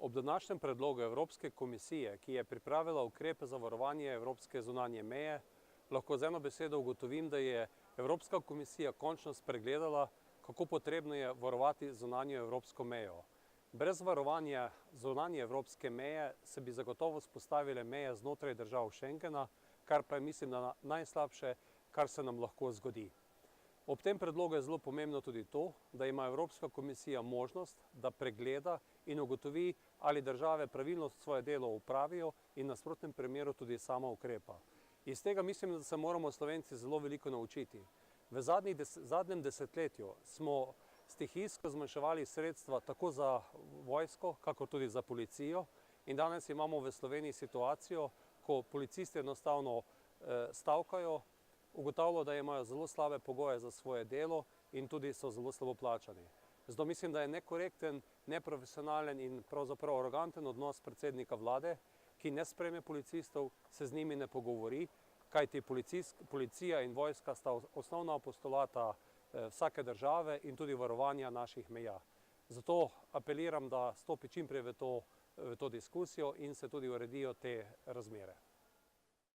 Ob današnjem predlogu Evropske komisije, ki je pripravila ukrepe za varovanje evropske zunanje meje, lahko z eno besedo ugotovim, da je Evropska komisija končno spregledala, kako potrebno je varovati zunanjo evropsko mejo. Brez varovanja zunanje evropske meje se bi zagotovo vzpostavile meje znotraj držav Schengena, kar pa je, mislim, da najslabše, kar se nam lahko zgodi. Ob tem predlogu je zelo pomembno tudi to, da ima Evropska komisija možnost, da pregleda in ugotovi, ali države pravilno svoje delo opravijo in v nasprotnem primeru tudi sama ukrepa. Iz tega mislim, da se moramo Slovenci zelo veliko naučiti. V zadnjem desetletju smo stihijsko zmanjševali sredstva tako za vojsko, kakor tudi za policijo, in danes imamo v Sloveniji situacijo, ko policisti enostavno stavkajo, ugotavljajo, da imajo zelo slabe pogoje za svoje delo in tudi so zelo slabo plačani. Zato mislim, da je nekorekten, neprofesionalen in pravzaprav aroganten odnos predsednika vlade, ki ne sprejme policistov, se z njimi ne pogovori, kajti policija in vojska sta osnovna postulata vsake države in tudi varovanja naših meja. Zato apeliram, da stopi čim prej v to diskusijo in se tudi uredijo te razmere.